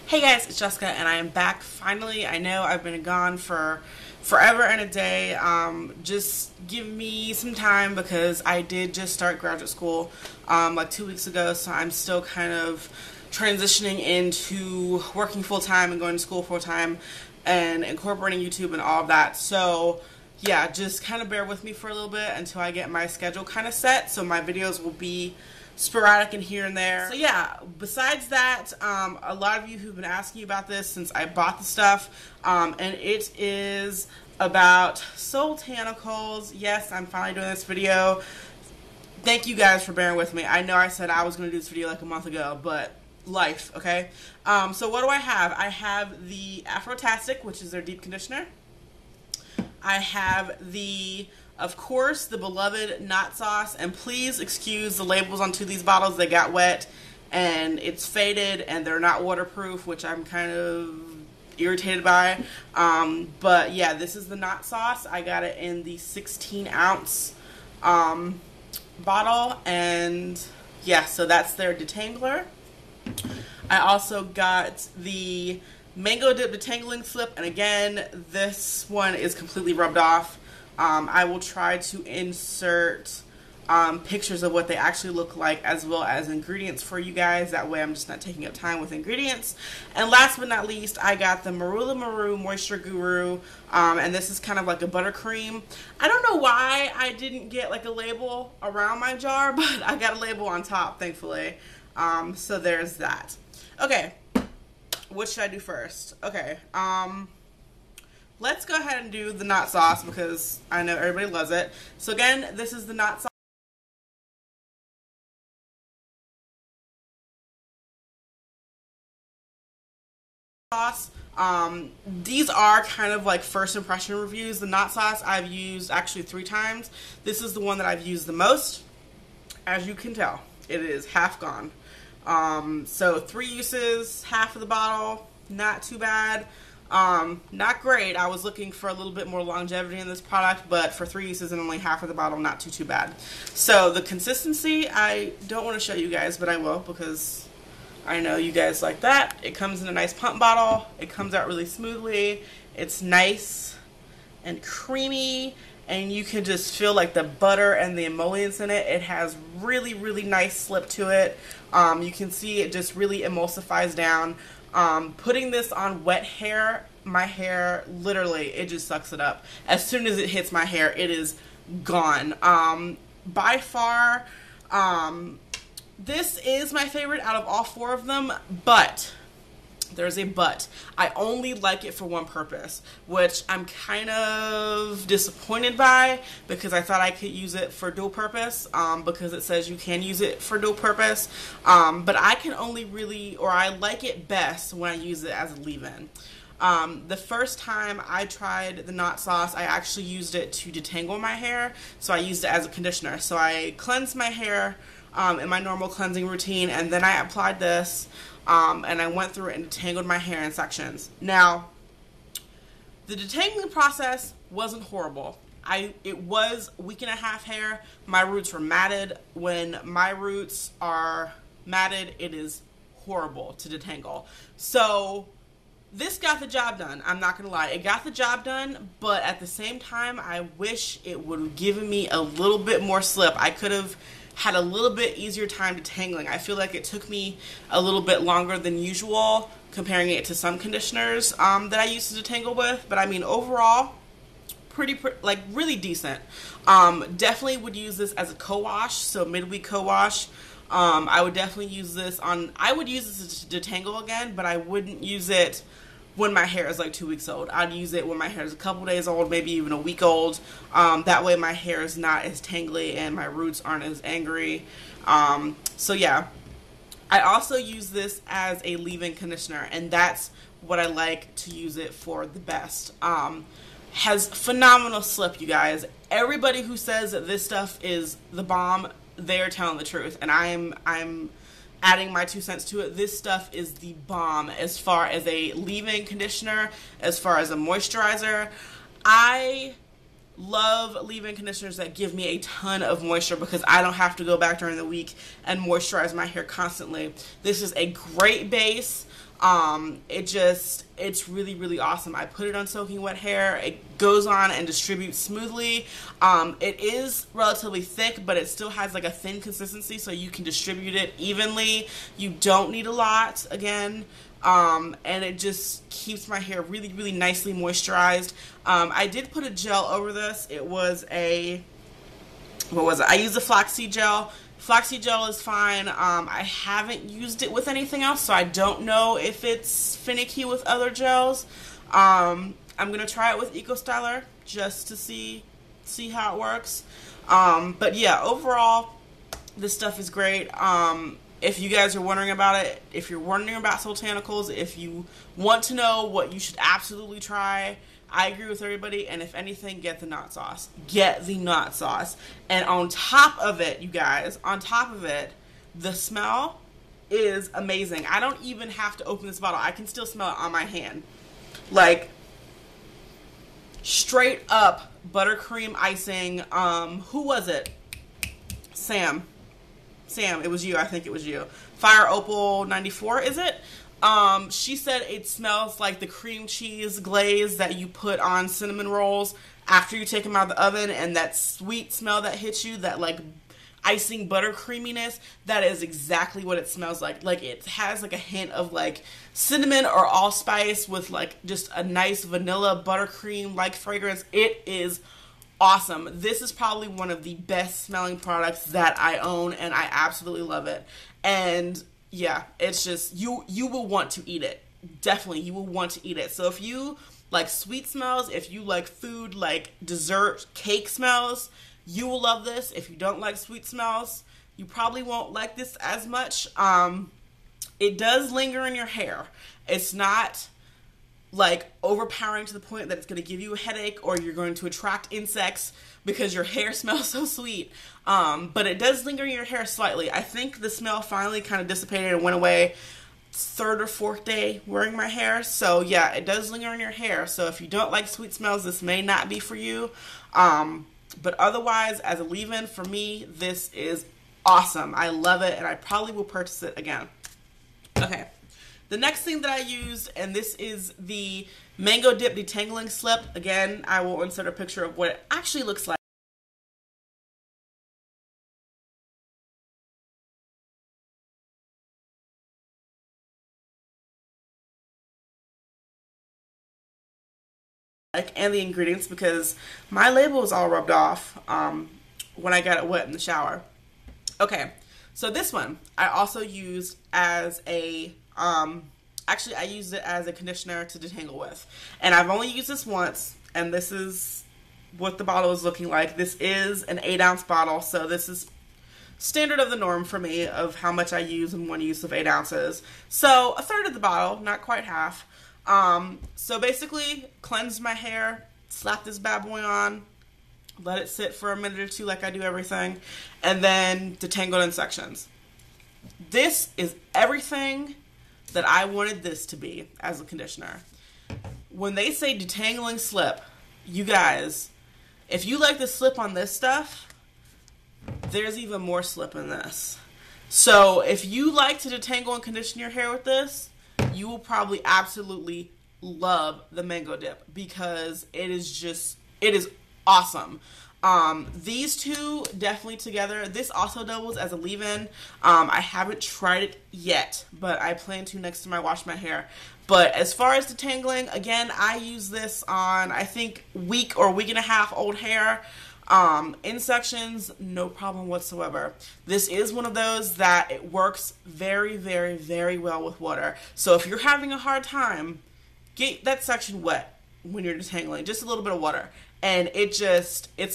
Hey guys, it's Jessica and I am back finally. I know I've been gone for forever and a day. Just give me some time because I did just start graduate school like 2 weeks ago, so I'm still kind of transitioning into working full-time and going to school full-time and incorporating YouTube and all of that. So yeah, just kind of bear with me for a little bit until I get my schedule kind of set, so my videos will be sporadic and here and there. So yeah, besides that, a lot of you who've been asking about this since I bought the stuff, and it is about Soultanicals. Yes, I'm finally doing this video. Thank you guys for bearing with me. I know I said I was going to do this video like a month ago, but life, okay? So what do I have? I have the Afrotastic, which is their deep conditioner. I have of course, the beloved Knot Sauce, and please excuse the labels on two of these bottles. They got wet and it's faded and they're not waterproof, which I'm kind of irritated by. But yeah, this is the Knot Sauce. I got it in the 16-ounce bottle, and yeah, so that's their detangler. I also got the Mango Dip Detangling Slip, and again, this one is completely rubbed off. I will try to insert pictures of what they actually look like as well as ingredients for you guys. That way I'm just not taking up time with ingredients. And last but not least, I got the Marula Maru Moisture Guru, and this is kind of like a buttercream. I don't know why I didn't get like a label around my jar, but I got a label on top, thankfully. So there's that. Okay, what should I do first? Okay, let's go ahead and do the Knot Sauce because I know everybody loves it. So again, this is the Knot Sauce. These are kind of like first impression reviews. The Knot Sauce I've used actually 3 times. This is the one that I've used the most. As you can tell, it is half gone. So 3 uses, half of the bottle, not too bad. Not great. I was looking for a little bit more longevity in this product, but for 3 uses and only half of the bottle, not too bad. So the consistency, I don't want to show you guys, but I will because I know you guys like that. It comes in a nice pump bottle. It comes out really smoothly. It's nice and creamy, and you can just feel like the butter and the emollients in it. It has really, really nice slip to it. You can see it just really emulsifies down. Putting this on wet hair, my hair, literally, it just sucks it up. As soon as it hits my hair, it is gone. By far, this is my favorite out of all 4 of them, but there's a but. I only like it for one purpose, which I'm kind of disappointed by because I thought I could use it for dual purpose, because it says you can use it for dual purpose, but I can only really, or I like it best when I use it as a leave-in. The first time I tried the Knot Sauce, I actually used it to detangle my hair, so I used it as a conditioner. So I cleansed my hair in my normal cleansing routine, and then I applied this, and I went through it and detangled my hair in sections. Now, the detangling process wasn't horrible. It was a week and a half hair. My roots were matted. When my roots are matted, it is horrible to detangle. So this got the job done. I'm not gonna lie, it got the job done, but at the same time, I wish it would have given me a little bit more slip. I could have had a little bit easier time detangling. I feel like it took me a little bit longer than usual comparing it to some conditioners that I used to detangle with, but I mean overall like really decent. Definitely would use this as a co-wash, so midweek co-wash. I would definitely use this I would use this to detangle again, but I wouldn't use it when my hair is like 2 weeks old. I'd use it when my hair is a couple days old, maybe even a week old. That way my hair is not as tangly and my roots aren't as angry. So yeah, I also use this as a leave-in conditioner, and that's what I like to use it for the best. Has phenomenal slip, you guys. Everybody who says that this stuff is the bomb, they're telling the truth, and I'm adding my 2 cents to it. This stuff is the bomb as far as a leave-in conditioner, as far as a moisturizer. I love leave-in conditioners that give me a ton of moisture because I don't have to go back during the week and moisturize my hair constantly. This is a great base. It's really, really awesome. I put it on soaking wet hair. It goes on and distributes smoothly. It is relatively thick, but it still has like a thin consistency, so you can distribute it evenly. You don't need a lot, again. And it just keeps my hair really, really nicely moisturized. I did put a gel over this. It was what was it? I used a flaxseed gel. Flaxseed gel is fine. I haven't used it with anything else, so I don't know if it's finicky with other gels. I'm going to try it with Eco Styler just to see how it works. But yeah, overall, this stuff is great. If you guys are wondering about it, if you're wondering about Soultanicals, if you want to know what you should absolutely try, I agree with everybody, and if anything, get the knot sauce. Get the knot sauce. And on top of it, you guys, on top of it, the smell is amazing. I don't even have to open this bottle. I can still smell it on my hand. Like, straight up buttercream icing. Who was it? Sam, it was you. I think it was you. Fire Opal 94, is it? She said it smells like the cream cheese glaze that you put on cinnamon rolls after you take them out of the oven, and that sweet smell that hits you, that like icing butter creaminess, that is exactly what it smells like. Like, it has like a hint of like cinnamon or allspice with like just a nice vanilla buttercream like fragrance. It is awesome. This is probably one of the best smelling products that I own, and I absolutely love it. And yeah, it's just, you will want to eat it. Definitely, you will want to eat it. So if you like sweet smells, if you like food, like dessert, cake smells, you will love this. If you don't like sweet smells, you probably won't like this as much. It does linger in your hair. It's not like overpowering to the point that it's going to give you a headache or you're going to attract insects because your hair smells so sweet. But it does linger in your hair slightly. I think the smell finally kind of dissipated and went away third or fourth day wearing my hair. So yeah, it does linger in your hair. So if you don't like sweet smells, this may not be for you. But otherwise, as a leave-in, for me, this is awesome. I love it, and I probably will purchase it again. Okay. The next thing that I used, and this is the Mango Dip Detangling Slip. Again, I will insert a picture of what it actually looks like. And the ingredients, because my label is all rubbed off when I got it wet in the shower. Okay, so this one I also used as a actually I used it as a conditioner to detangle with, and I've only used this once, and this is what the bottle is looking like. This is an 8-ounce bottle, so this is standard of the norm for me of how much I use in one use of 8 ounces. So a third of the bottle, not quite half. So basically, cleanse my hair, slap this bad boy on, let it sit for a minute or two like I do everything, and then detangle in sections. This is everything that I wanted this to be as a conditioner. When they say detangling slip, you guys, if you like the slip on this stuff, there's even more slip in this. So if you like to detangle and condition your hair with this, you will probably absolutely love the Mango Dip, because it is awesome. These two definitely together. This also doubles as a leave-in. I haven't tried it yet, but I plan to next time I wash my hair. But as far as detangling, again, I use this on, I think, week or week and a half old hair. In sections, no problem whatsoever. This is one of those that it works very, very, very well with water. So if you're having a hard time, get that section wet when you're detangling. Just a little bit of water. And it's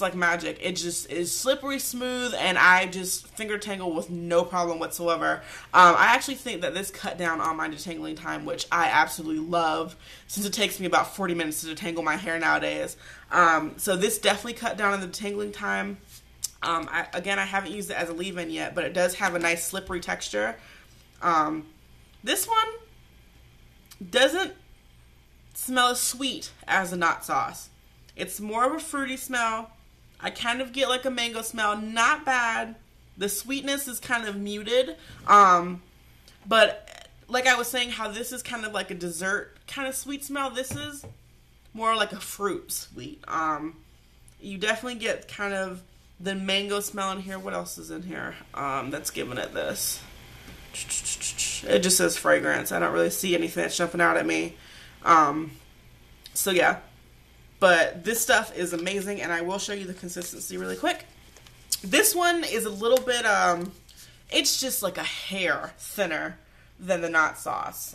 like magic. It just is slippery smooth, and I just finger tangle with no problem whatsoever. I actually think that this cut down on my detangling time, which I absolutely love, since it takes me about 40 minutes to detangle my hair nowadays. So this definitely cut down on the detangling time. Again, I haven't used it as a leave-in yet, but it does have a nice slippery texture. This one doesn't smell as sweet as the knot sauce. It's more of a fruity smell. I kind of get like a mango smell. Not bad. The sweetness is kind of muted. But like I was saying, how this is kind of like a dessert kind of sweet smell. This is more like a fruit sweet. You definitely get kind of the mango smell in here. What else is in here that's giving it this? It just says fragrance. I don't really see anything that's jumping out at me. So yeah. But this stuff is amazing, and I will show you the consistency really quick. This one is a little bit, it's just like a hair thinner than the Knot Sauce.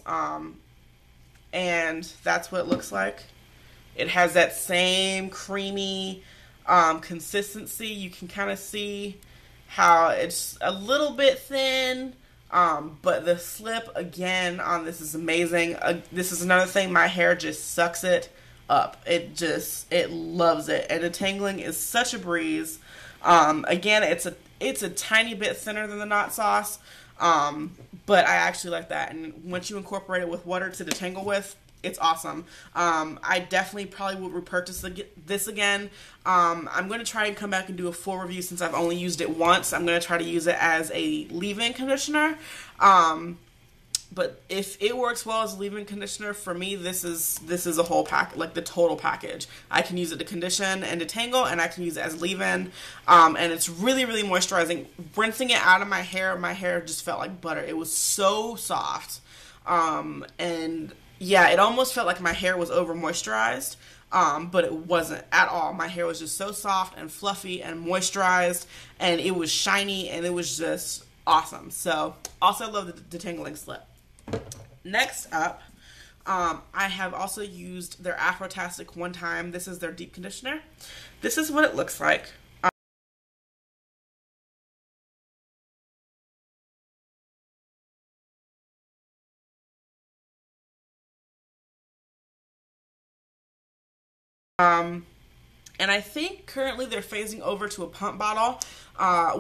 And that's what it looks like. It has that same creamy consistency. You can kind of see how it's a little bit thin, but the slip again on this is amazing. This is another thing, my hair just sucks it up. It loves it, and the tangling is such a breeze. Again, it's a tiny bit thinner than the Knot Sauce, but I actually like that, and once you incorporate it with water to detangle with, it's awesome. I definitely probably will repurchase this again. I'm going to try and come back and do a full review since I've only used it once. I'm going to try to use it as a leave-in conditioner. But if it works well as a leave-in conditioner, for me, this is a whole pack, like the total package. I can use it to condition and detangle, and I can use it as leave-in. And it's really, really moisturizing. Rinsing it out of my hair just felt like butter. It was so soft. And yeah, it almost felt like my hair was over moisturized. But it wasn't at all. My hair was just so soft and fluffy and moisturized, and it was shiny, and it was just awesome. So also love the detangling slip. Next up, I have also used their Afrotastic one time. This is their deep conditioner. This is what it looks like. And I think currently they're phasing over to a pump bottle.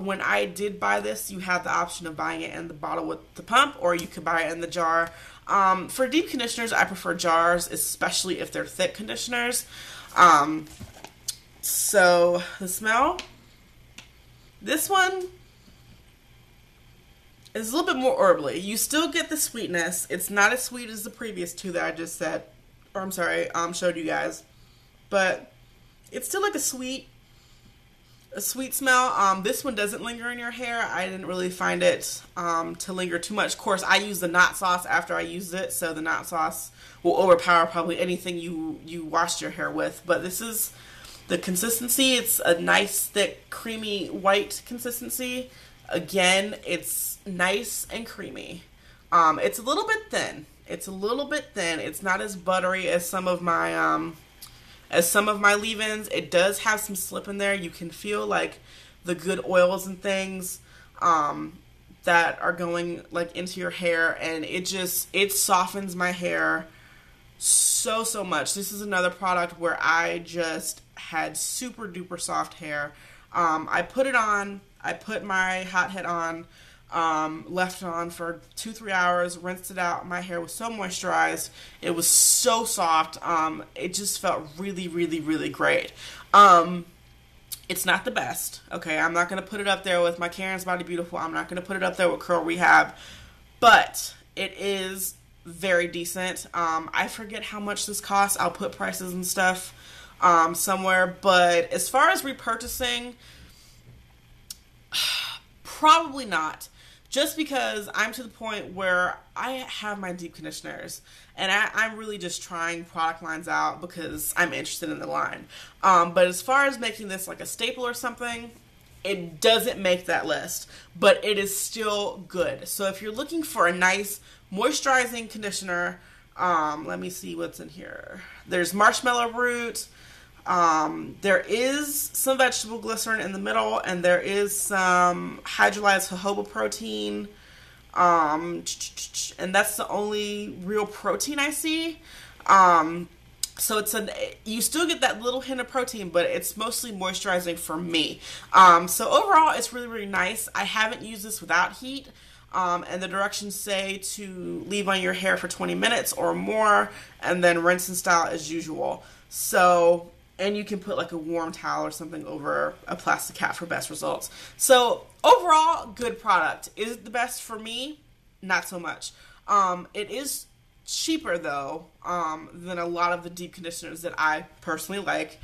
When I did buy this, you had the option of buying it in the bottle with the pump, or you could buy it in the jar. For deep conditioners, I prefer jars, especially if they're thick conditioners. So the smell, this one is a little bit more herbally. You still get the sweetness. It's not as sweet as the previous two that I just said, or I'm sorry, showed you guys. But it's still like a sweet smell. This one doesn't linger in your hair. I didn't really find it to linger too much. Of course, I used the Knot Sauce after I used it, so the Knot Sauce will overpower probably anything you washed your hair with. But this is the consistency. It's a nice, thick, creamy, white consistency. Again, it's nice and creamy. It's a little bit thin. It's not as buttery as some of my leave-ins. It does have some slip in there. You can feel like the good oils and things that are going like into your hair, and it softens my hair so much. This is another product where I just had super duper soft hair. I put it on, I put my hot head on, left it on for 2-3 hours, rinsed it out. My hair was so moisturized. It was so soft. It just felt really, really, really great. It's not the best. Okay, I'm not going to put it up there with my Karen's Body Beautiful. I'm not going to put it up there with Curl Rehab. But it is very decent. I forget how much this costs. I'll put prices and stuff somewhere. But as far as repurchasing, probably not. Just because I'm to the point where I have my deep conditioners, and I'm really just trying product lines out because I'm interested in the line. But as far as making this like a staple or something, it doesn't make that list, but it is still good. So if you're looking for a nice moisturizing conditioner, let me see what's in here. There's marshmallow root. There is some vegetable glycerin in the middle, and there is some hydrolyzed jojoba protein, and that's the only real protein I see. So you still get that little hint of protein, but it's mostly moisturizing for me. So overall, it's really, really nice. I haven't used this without heat. And the directions say to leave on your hair for 20 minutes or more, and then rinse and style as usual. So and you can put like a warm towel or something over a plastic cap for best results. So overall, good product. Is it the best for me? Not so much. It is cheaper though than a lot of the deep conditioners that I personally like.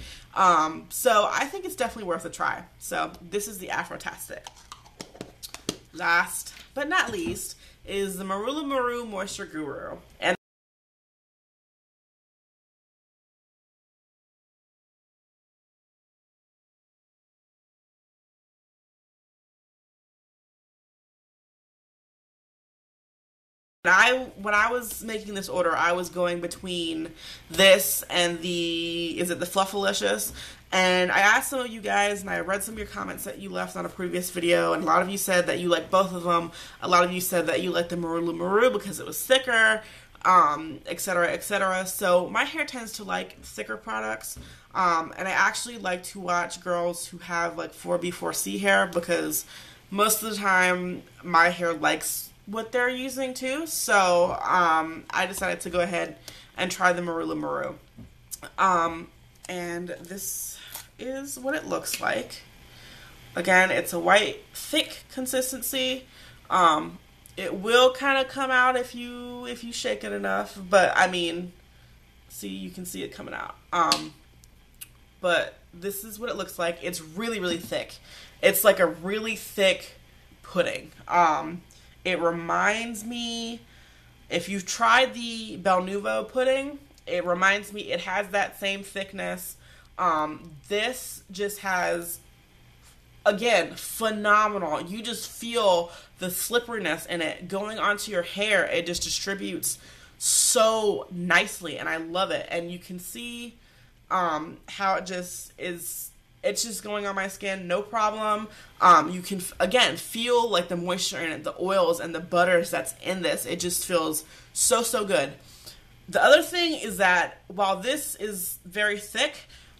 So I think it's definitely worth a try. So this is the Afrotastic. Last but not least is the Marula Maru Moisture Guru. And when I was making this order, I was going between this and is it the Fluffalicious? And I asked some of you guys, and I read some of your comments that you left on a previous video, and a lot of you said that you like both of them. A lot of you said that you liked the Marula Maru because it was thicker, etc., etc. So my hair tends to like thicker products, and I actually like to watch girls who have like 4B, 4C hair, because most of the time my hair likes what they're using too. So I decided to go ahead and try the Marula Maru. And this is what it looks like. Again, it's a white, thick consistency. It will kind of come out if you shake it enough, but I mean, see, you can see it coming out. But this is what it looks like. It's really, really thick. It's like a really thick pudding. It reminds me, if you've tried the Bel Nouveau pudding, it reminds me, it has that same thickness. This just has, again, phenomenal. You just feel the slipperiness in it going onto your hair. It just distributes so nicely, and I love it. And you can see how it just is. It's just going on my skin, no problem. You can, again, feel like the moisture in it, the oils and the butters that's in this. It just feels so, so good. The other thing is that while this is very thick,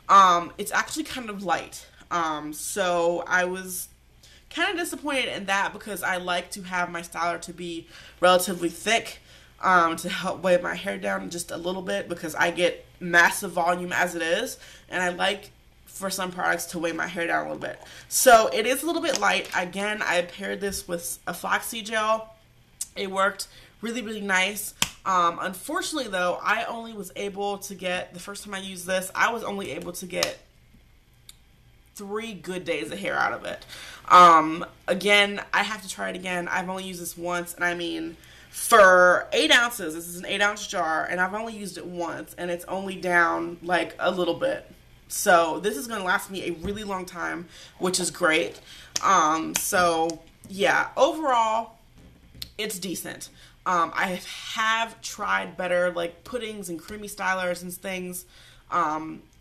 it's actually kind of light. So I was kind of disappointed in that, because I like to have my styler to be relatively thick, to help weigh my hair down just a little bit, because I get massive volume as it is, and I like for some products to weigh my hair down a little bit. So it is a little bit light. Again, I paired this with a flaxseed gel. It worked really, really nice. Unfortunately though, I only was able to get, the first time I used this, I was only able to get 3 good days of hair out of it. Again, I have to try it again. I've only used this once, and I mean, for 8 ounces, this is an 8-ounce jar, and I've only used it once, and it's only down like a little bit. So this is going to last me a really long time, which is great. So yeah, overall, it's decent. I have tried better like puddings and creamy stylers and things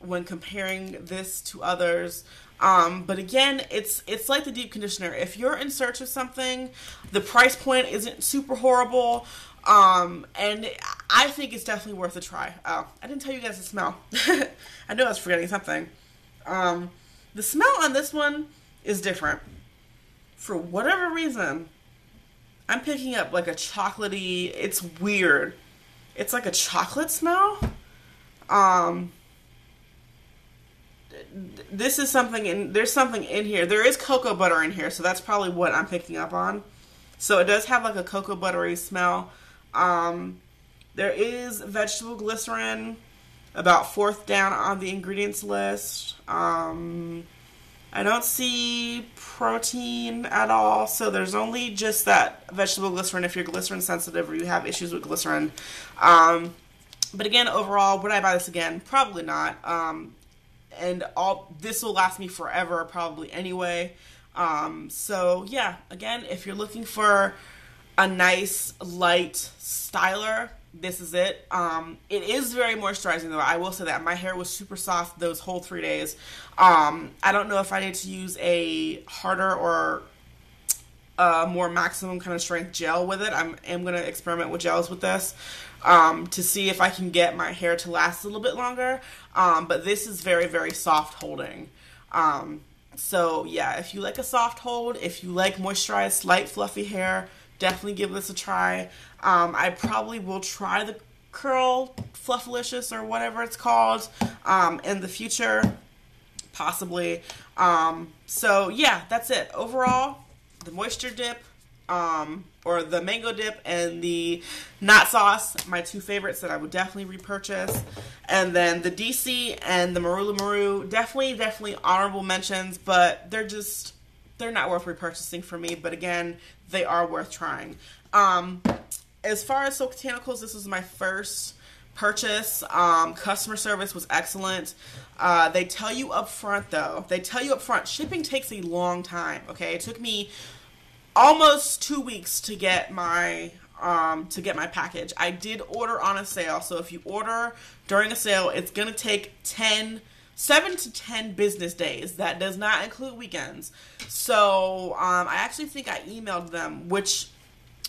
when comparing this to others. But again, it's like the deep conditioner. If you're in search of something, the price point isn't super horrible. And I think it's definitely worth a try. Oh, I didn't tell you guys the smell. I know I was forgetting something. The smell on this one is different. For whatever reason, I'm picking up like a chocolatey, it's weird. It's like a chocolate smell. This is something there's something in here. There is cocoa butter in here, so that's probably what I'm picking up on. So it does have like a cocoa buttery smell. There is vegetable glycerin, about 4th down on the ingredients list. I don't see protein at all, so there's only just that vegetable glycerin if you're glycerin sensitive or you have issues with glycerin. But again, overall, would I buy this again? Probably not. And this will last me forever probably anyway. So yeah, again, if you're looking for a nice light styler, this is it. It is very moisturizing though. I will say that my hair was super soft those whole 3 days. I don't know if I need to use a harder or more maximum kind of strength gel with it. I am going to experiment with gels with this to see if I can get my hair to last a little bit longer. But this is very, very soft holding. So yeah, if you like a soft hold, if you like moisturized, light, fluffy hair, definitely give this a try. I probably will try curl Fluffalicious or whatever it's called in the future, possibly. So yeah, that's it. Overall, the moisture dip, or the mango dip, and the knot sauce, my two favorites that I would definitely repurchase. And then the DC and the Marula Maru, definitely honorable mentions, but they're not worth repurchasing for me. But again, they are worth trying. As far as Soultanicals, this was my first purchase. Customer service was excellent. They tell you up front, though. Shipping takes a long time, okay? It took me almost 2 weeks to get my package. I did order on a sale, so if you order during a sale, it's gonna take 7 to 10 business days. That does not include weekends. So I actually think I emailed them, which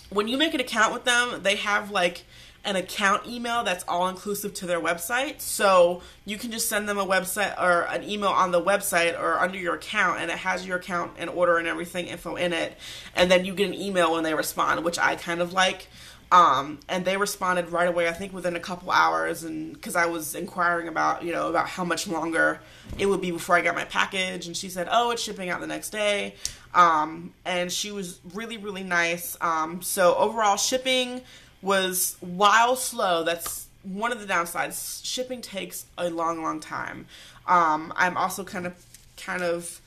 when you make an account with them, they have like an account email that's all inclusive to their website. So you can just send them a website or an email on the website or under your account, and it has your account and order and everything info in it. And then you get an email when they respond, which I kind of like. And they responded right away, I think within a couple hours, and because I was inquiring about, about how much longer it would be before I got my package, and she said, oh, it's shipping out the next day. And she was really, really nice. So overall, shipping was, while slow, that's one of the downsides. Shipping takes a long, long time. I'm also kind of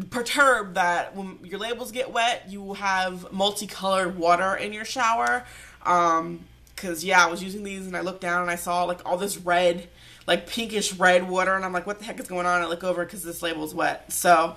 perturbed that when your labels get wet, you will have multicolored water in your shower. Cause yeah, I was using these and I looked down and I saw like all this red, like pinkish red water, and I'm like, what the heck is going on? I look over because this label's wet. So,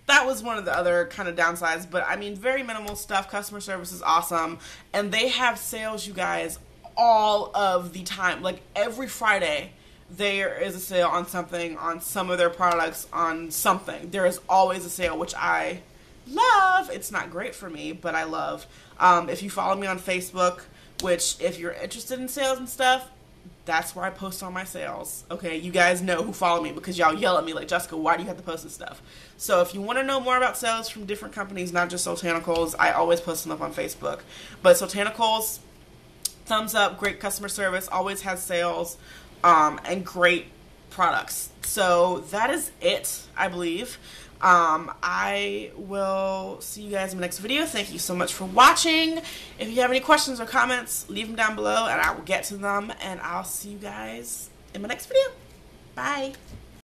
that was one of the other kind of downsides, but I mean, very minimal stuff. Customer service is awesome, and they have sales, you guys, all of the time. Like every Friday, there is a sale on something, on some of their products, on something. There is always a sale, which I love. It's not great for me, but I love. If you follow me on Facebook, which if you're interested in sales and stuff, that's where I post all my sales. Okay, you guys know who follow me because y'all yell at me like, Jessica, why do you have to post this stuff? So if you want to know more about sales from different companies, not just Soultanicals, I always post them up on Facebook. But Soultanicals, thumbs up, great customer service, always has sales, and great products. So that is it, I believe. I will see you guys in the next video. Thank you so much for watching. If you have any questions or comments, leave them down below and I will get to them, and I'll see you guys in my next video. Bye.